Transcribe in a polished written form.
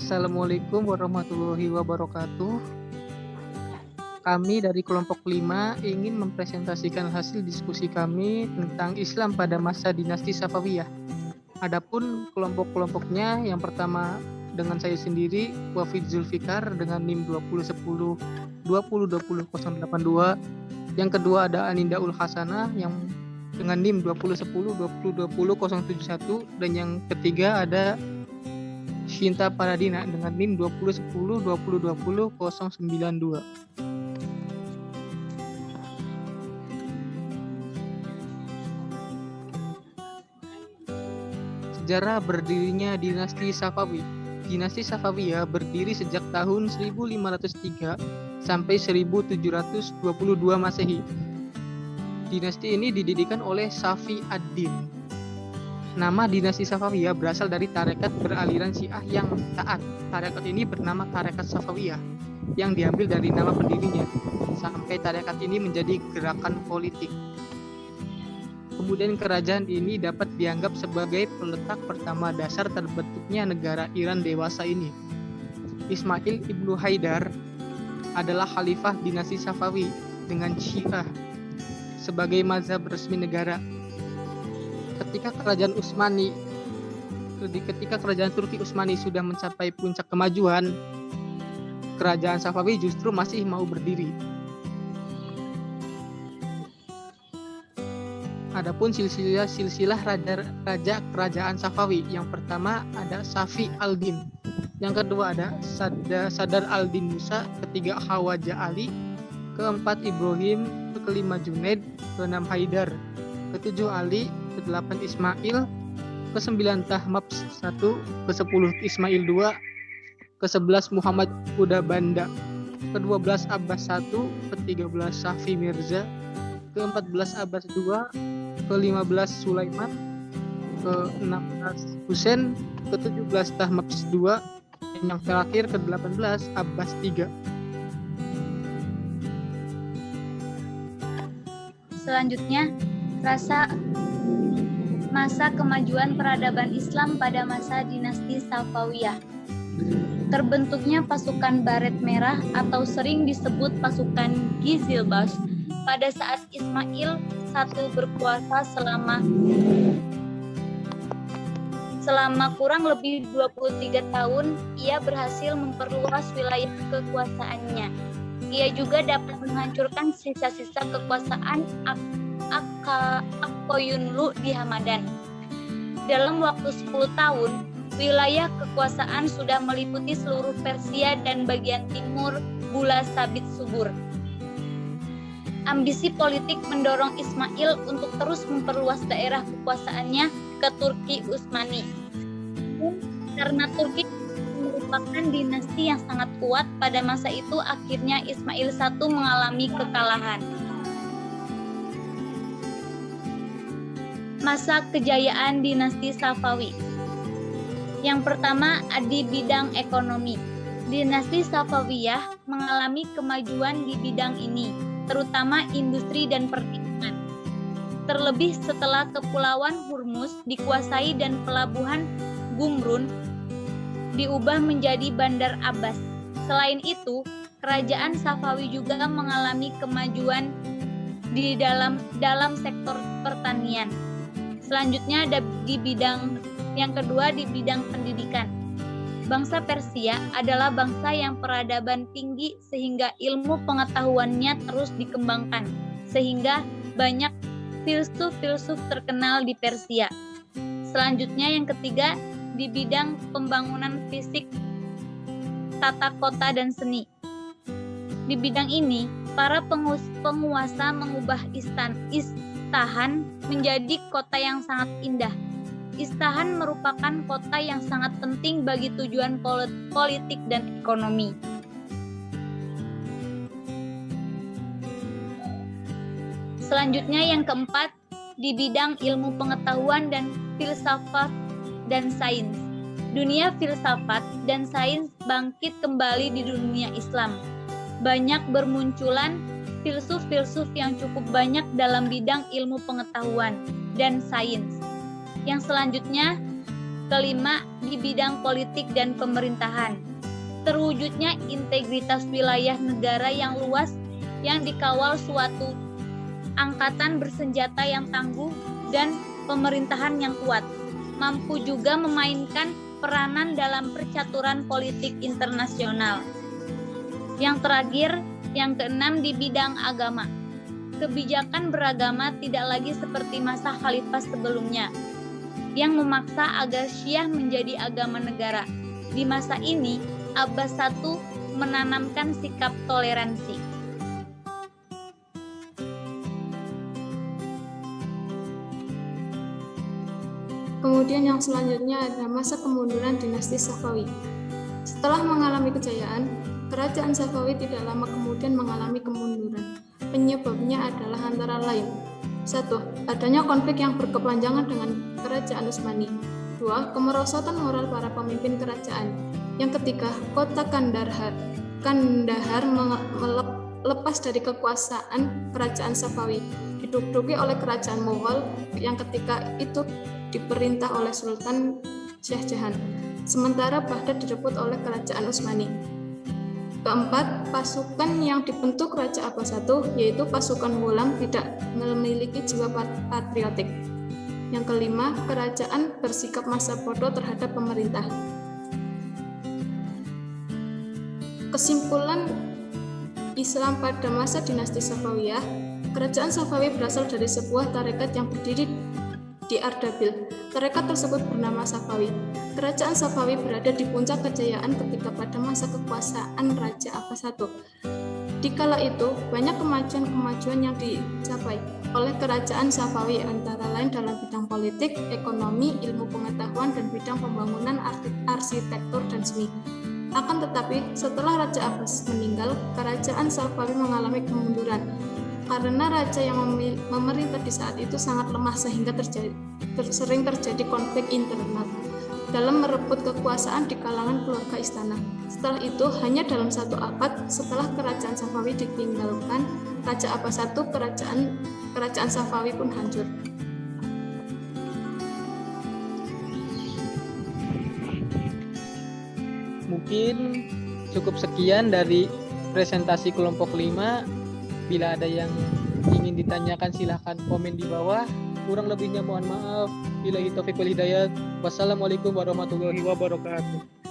Assalamualaikum warahmatullahi wabarakatuh. Kami dari kelompok 5 ingin mempresentasikan hasil diskusi kami tentang Islam pada masa dinasti Safawiyah. Adapun kelompok-kelompoknya, yang pertama dengan saya sendiri, Wafid Zulfikar dengan NIM 2010 2020082. Yang kedua ada Aninda Ul Hasanah yang dengan NIM 2010 2020071, dan yang ketiga ada Shinta Paradina dengan NIM 2010 2020092. Sejarah berdirinya dinasti Safawi. Dinasti Safawiyah berdiri sejak tahun 1503 sampai 1722 Masehi. Dinasti ini didirikan oleh Safi ad-Din. Nama dinasti Safawiyah berasal dari tarekat beraliran Syiah yang taat. Tarekat ini bernama Tarekat Safawiyah yang diambil dari nama pendirinya, sampai tarekat ini menjadi gerakan politik. Kemudian kerajaan ini dapat dianggap sebagai peletak pertama dasar terbentuknya negara Iran dewasa ini. Ismail ibnu Haidar adalah khalifah dinasti Safawi dengan Syiah sebagai mazhab resmi negara. Ketika kerajaan Turki Utsmani sudah mencapai puncak kemajuan, kerajaan Safawi justru masih mau berdiri. Adapun silsilah raja kerajaan Safawi, yang pertama ada Safi al-Din, yang kedua ada Sadar al-Din Musa, ketiga Khawaja Ali, keempat Ibrahim, kelima Junaid, keenam Haidar, ketujuh Ali, ke-8 Ismail, ke-9 Tahmapс 1, ke-10 Ismail 2, ke-11 Muhammad Huda Banda, ke-12 Abbas 1, ke-13 Safi Mirza, ke-14 Abbas 2, ke-15 Sulaiman, ke-16 Husain, ke-17 Tahmaps 2, yang terakhir ke-18 Abbas 3. Selanjutnya, masa kemajuan peradaban Islam pada masa dinasti Safawiyah. Terbentuknya pasukan Baret Merah atau sering disebut pasukan Gizilbash pada saat Ismail I berkuasa selama kurang lebih 23 tahun. Ia berhasil memperluas wilayah kekuasaannya. Ia juga dapat menghancurkan sisa-sisa kekuasaan Akkoyunlu di Hamadan. Dalam waktu 10 tahun, wilayah kekuasaan sudah meliputi seluruh Persia dan bagian timur Bula Sabit Subur. Ambisi politik mendorong Ismail untuk terus memperluas daerah kekuasaannya ke Turki Utsmani. Karena Turki merupakan dinasti yang sangat kuat pada masa itu, akhirnya Ismail I mengalami kekalahan. Masa kejayaan dinasti Safawi. Yang pertama, di bidang ekonomi. Dinasti Safawiyah mengalami kemajuan di bidang ini, terutama industri dan perdagangan. Terlebih setelah Kepulauan Hormuz dikuasai dan pelabuhan Gumrun diubah menjadi Bandar Abbas. Selain itu, kerajaan Safawi juga mengalami kemajuan di dalam sektor pertanian. Selanjutnya ada yang kedua di bidang pendidikan. Bangsa Persia adalah bangsa yang peradaban tinggi sehingga ilmu pengetahuannya terus dikembangkan, sehingga banyak filsuf terkenal di Persia. Selanjutnya yang ketiga di bidang pembangunan fisik, tata kota dan seni. Di bidang ini, para penguasa mengubah Isfahan menjadi kota yang sangat indah. Isfahan merupakan kota yang sangat penting bagi tujuan politik dan ekonomi. Selanjutnya yang keempat, di bidang ilmu pengetahuan dan filsafat dan sains. Dunia filsafat dan sains bangkit kembali di dunia Islam. Banyak bermunculan filsuf-filsuf yang cukup banyak dalam bidang ilmu pengetahuan dan sains. Yang selanjutnya Kelima, di bidang politik dan pemerintahan. Terwujudnya integritas wilayah negara yang luas yang dikawal suatu angkatan bersenjata yang tangguh dan pemerintahan yang kuat, mampu juga memainkan peranan dalam percaturan politik internasional. Yang terakhir, yang keenam, di bidang agama. Kebijakan beragama tidak lagi seperti masa khalifah sebelumnya, yang memaksa agar Syiah menjadi agama negara. Di masa ini, Abbas I menanamkan sikap toleransi. Kemudian yang selanjutnya adalah masa kemunduran dinasti Safawi. Setelah mengalami kejayaan, kerajaan Safawi tidak lama kemudian mengalami kemunduran. Penyebabnya adalah antara lain: 1. Adanya konflik yang berkepanjangan dengan kerajaan Utsmani. 2. Kemerosotan moral para pemimpin kerajaan. Yang ketiga, kota Kandahar lepas dari kekuasaan kerajaan Safawi, diduduki oleh kerajaan Mughal yang ketika itu diperintah oleh Sultan Shah Jahan. Sementara Baghdad direbut oleh kerajaan Utsmani. Keempat, pasukan yang dibentuk Raja Abbas I, yaitu pasukan Ghulam, tidak memiliki jiwa patriotik. Yang kelima, kerajaan bersikap masa bodoh terhadap pemerintah. Kesimpulan Islam pada masa dinasti Safawiyah, kerajaan Safawi berasal dari sebuah tarekat yang berdiri di Ardabil. Tarekat tersebut bernama Safawi. Kerajaan Safawi berada di puncak kejayaan ketika pada masa kekuasaan Raja Abbas I. Di kala itu, banyak kemajuan yang dicapai oleh kerajaan Safawi, antara lain dalam bidang politik, ekonomi, ilmu pengetahuan, dan bidang pembangunan arsitektur dan seni. Akan tetapi, setelah Raja Abbas meninggal, kerajaan Safawi mengalami kemunduran karena raja yang memerintah di saat itu sangat lemah, sehingga sering terjadi konflik internal dalam merebut kekuasaan di kalangan keluarga istana. Setelah itu, hanya dalam 1 abad setelah kerajaan Safawi ditinggalkan Raja Abbas I, kerajaan Safawi pun hancur. Mungkin cukup sekian dari presentasi kelompok 5. Bila ada yang ingin ditanyakan silahkan komen di bawah. Kurang lebihnya mohon maaf. Billahi taufiq wal hidayah. Wassalamualaikum warahmatullahi wabarakatuh.